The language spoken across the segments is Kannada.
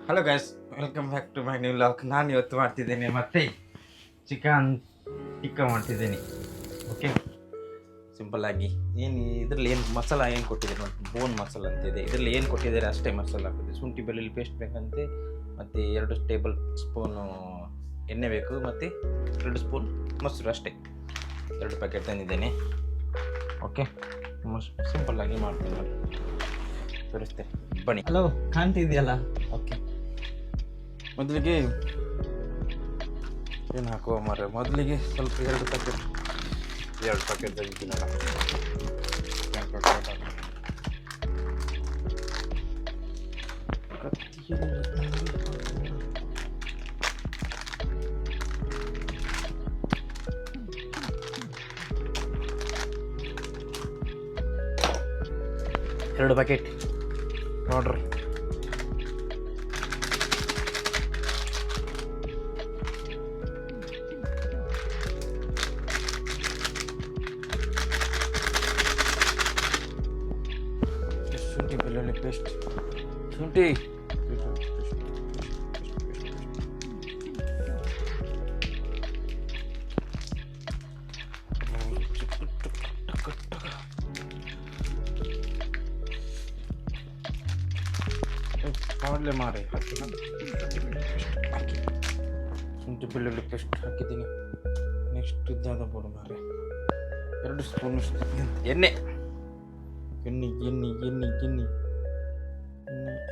Hello guys, welcome back to my new vlog. ನಾನು ಇವತ್ತು ಮಾಡ್ತಿದ್ದೇನೆ ಮತ್ತೆ ಚಿಕನ್ ಟಿಕ್ಕ ಮಾಡ್ತಿದ್ದೀನಿ. ಓಕೆ, ಸಿಂಪಲ್ಲಾಗಿ ಇದರಲ್ಲಿ ಏನು ಮಸಾಲ ಏನು ಕೊಟ್ಟಿದ್ದಾರೆ ನೋಡಿ, ಬೋನ್ ಮಸಾಲ ಅಂತಿದೆ. ಇದರಲ್ಲಿ ಏನು ಕೊಟ್ಟಿದ್ದಾರೆ ಅಷ್ಟೇ ಮಸಾಲ ಹಾಕಿದೆ. ಶುಂಠಿ ಬೆಳ್ಳುಳ್ಳಿ ಪೇಸ್ಟ್ ಬೇಕಂತೆ, ಮತ್ತು 2 ಟೇಬಲ್ ಸ್ಪೂನು ಎಣ್ಣೆ ಬೇಕು, ಮತ್ತು 2 ಸ್ಪೂನ್ ಮೊಸರು ಅಷ್ಟೇ. 2 ಪ್ಯಾಕೆಟ್ ತಂದಿದ್ದೇನೆ. ಓಕೆ, ಸಿಂಪಲ್ಲಾಗಿ ಮಾಡ್ತೀನಿ ನೋಡಿ, ತೋರಿಸ್ತೇನೆ ಬನ್ನಿ. ಹಲೋ, ಕಾಣ್ತಿದೆಯಲ್ಲ? ಓಕೆ, ಮೊದಲಿಗೆ ಏನು ಹಾಕುವ ಮರ, ಮೊದಲಿಗೆ ಸ್ವಲ್ಪ 2 ಪ್ಯಾಕೆಟ್ ತೆಗಿತೀನಲ್ಲ. 2 ಪ್ಯಾಕೆಟ್ ನೋಡ್ರಿ. ಶುಂಠಿ ಬೆಳ್ಳುಳ್ಳಿ ಪೇಸ್ಟ್, ಶುಂಠಿ ಕಾವಲೆ ಮಾರಿ ಹಾಕಿ, ಶುಂಠಿ ಬೆಳ್ಳುಳ್ಳಿ ಪೇಸ್ಟ್ ಹಾಕಿದ್ದೀನಿ. ನೆಕ್ಸ್ಟ್ ಇದ್ದಾದ ಬೋಡು ಮಾರಿ 2 ಸ್ಪೂನ್ ಎಣ್ಣೆ ಎಣ್ಣೆ ಎಣ್ಣೆ ಎಣ್ಣೆ ಎಣ್ಣೆ ಎಣ್ಣೆ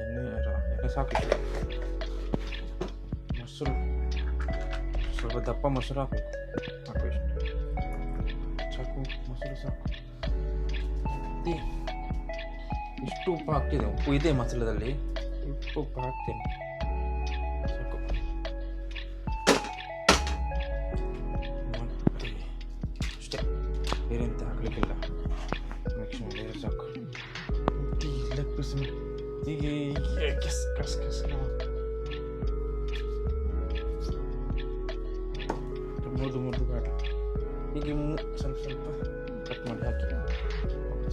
ಎಣ್ಣೆ ಎಣ್ಣೆ ಸಾಕು. ಮೊಸರು ಸ್ವಲ್ಪ ದಪ್ಪ ಮೊಸರು ಹಾಕು ಇಷ್ಟು ಸಾಕು, ಮೊಸರು ಸಾಕು. ಮತ್ತು ಇಷ್ಟು ಉಪ್ಪು ಹಾಕ್ತಿದ್ದೆ, ಉಪ್ಪು ಇದೆ ಮಸಾಲದಲ್ಲಿ, ಇಷ್ಟು ಉಪ್ಪು ಹಾಕ್ತೇನೆ ಸಾಕು. ಮತ್ತು ಅಷ್ಟೇ, ಬೇರೆ ಎಂತ ಹಾಕ್ಲಿಕ್ಕಿಲ್ಲ. ಮಿಕ್ಸ್ ಮಾಡಿದ್ರೆ ಸಾಕು. ಲೆಗ್ ಪೀಸ್ ಹೀಗೆ ಕಸ್ ಕಸ್ ಕಸ್ ಮುರಿದು ಬೇಡ, ಹೀಗೆ ಸ್ವಲ್ಪ ಸ್ವಲ್ಪ ಕಟ್ ಮಾಡಿ ಹಾಕಿ.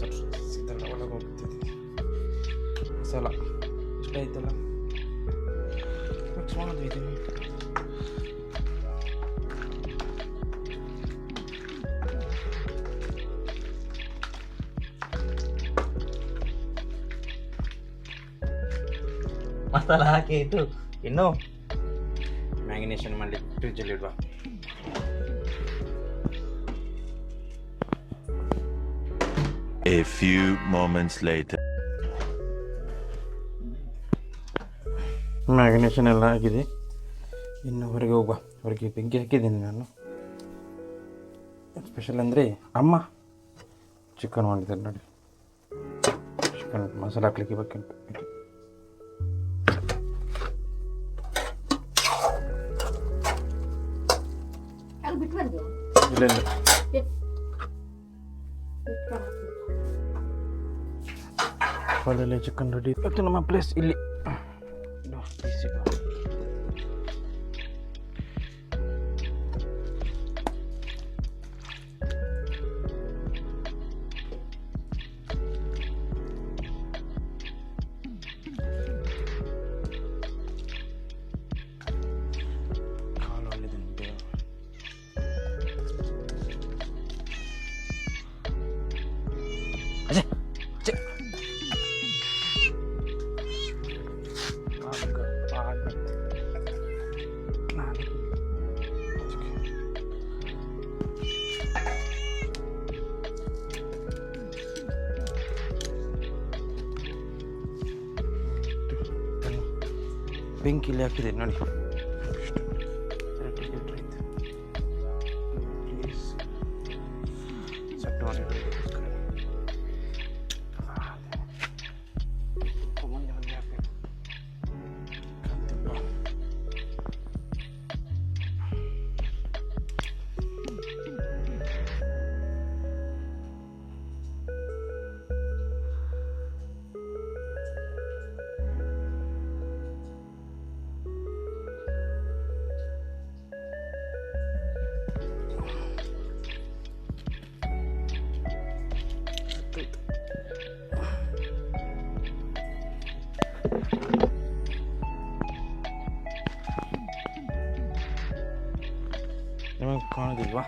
ಸ್ವಲ್ಪ ಇದೆಲ್ಲ ಒಳಗೆ ಹೋಗ್ತಿದೆ ಮಸಾಲ. ಇಷ್ಟ ಆಯ್ತಲ್ಲ, ಮಿಕ್ಸ್ ಮಾಡೋದು ಇದೆ. ಮಸಾಲ ಹಾಕಿ ಇದು ಇನ್ನು ಮ್ಯಾಗಿನೇಷನ್ ಮಾಡಿ ಫ್ರಿಜ್ಜಲ್ಲಿ ಇಡುವ. A few moments later. ಮ್ಯಾಗಿನೇಷನ್ ಎಲ್ಲ ಆಗಿದೆ, ಇನ್ನು ಹೊರಗೆ ಹೋಗುವ. ಹೊರಗೆ ಬೆಂಕಿ ಹಾಕಿದ್ದೀನಿ ನಾನು. ಸ್ಪೆಷಲ್ ಅಂದರೆ ಅಮ್ಮ ಚಿಕನ್ ಮಾಡಿದ್ದಾರೆ ನೋಡಿ. ಚಿಕನ್ ಮಸಾಲ ಹಾಕ್ಲಿಕ್ಕೆ ಬೇಕಂತ ಇಲ್ಲ ಇಲ್ಲ, ಒಳ್ಳೆ ಚಿಕನ್ ರೆಡಿ. ಇವತ್ತು ನಮ್ಮ ಪ್ಲೇಸ್ ಇಲ್ಲಿ ಕಾಲು ಒಳ್ಳೆದುಂಟು. ಅಜಯ್ ಬೆಂಕಿಲಿ ಹಾಕಿದೆ ನೋಡಿ. ಸಟ್ಟು ಮಾಡಿ ಕಾಣೋದಿಲ್ವಾ?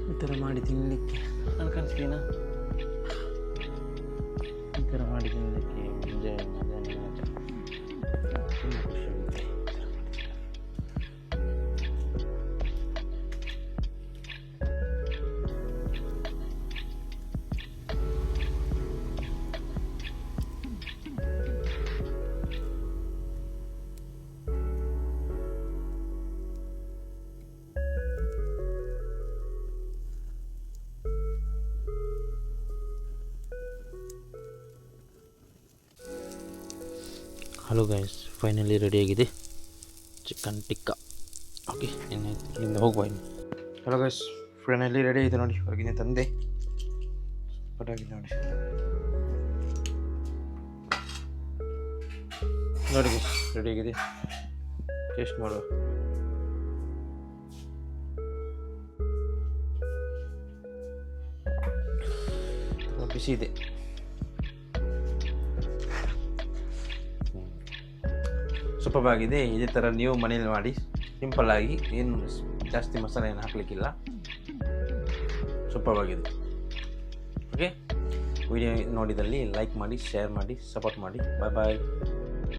ಈ ಥರ ಮಾಡಿ ತಿನ್ನಲಿಕ್ಕೆ ನಾನು ಕಾಣಿಸ್ತೀನಾ? ಈ ಥರ ಮಾಡಿ ತಿನ್ನಲಿಕ್ಕೆ ಎಂಜಾಯ್ ಮಜಾನೇ ಮಜಾ. ತುಂಬ ಖುಷಿ ಆಗುತ್ತೆ. ಹಲೋ ಗೈಸ್, ಫೈನಲಿ ರೆಡಿಯಾಗಿದೆ ಚಿಕನ್ ಟಿಕ್ಕಾ. ಓಕೆ, ಇನ್ನು ಇಲ್ಲಿಂದ ಹೋಗುವ ಇನ್ನು. ಹಲೋ ಗೈಸ್, ಫೈನಲಿ ರೆಡಿ ಆಗಿದೆ ನೋಡಿ. ಹೊರಗಿನ ತಂದೆ ಹೊರಗಿದೆ ನೋಡಿ. ನೋಡಿ ಗೈಸ್, ರೆಡಿಯಾಗಿದೆ. ಟೇಸ್ಟ್ ಮಾಡುವ. ಬಿಸಿ ಇದೆ. ಸೂಪರ್ಬಾಗಿದೆ. ಇದೇ ಥರ ನೀವು ಮನೇಲಿ ಮಾಡಿ ಸಿಂಪಲ್ಲಾಗಿ, ಏನು ಜಾಸ್ತಿ ಮಸಾಲೆ ಏನು ಹಾಕಲಿಕ್ಕಿಲ್ಲ. ಸೂಪರ್ಬಾಗಿದೆ. ಓಕೆ, ವಿಡಿಯೋ ನೋಡಿದಲ್ಲಿ ಲೈಕ್ ಮಾಡಿ, ಶೇರ್ ಮಾಡಿ, ಸಪೋರ್ಟ್ ಮಾಡಿ. ಬಾಯ್ ಬಾಯ್.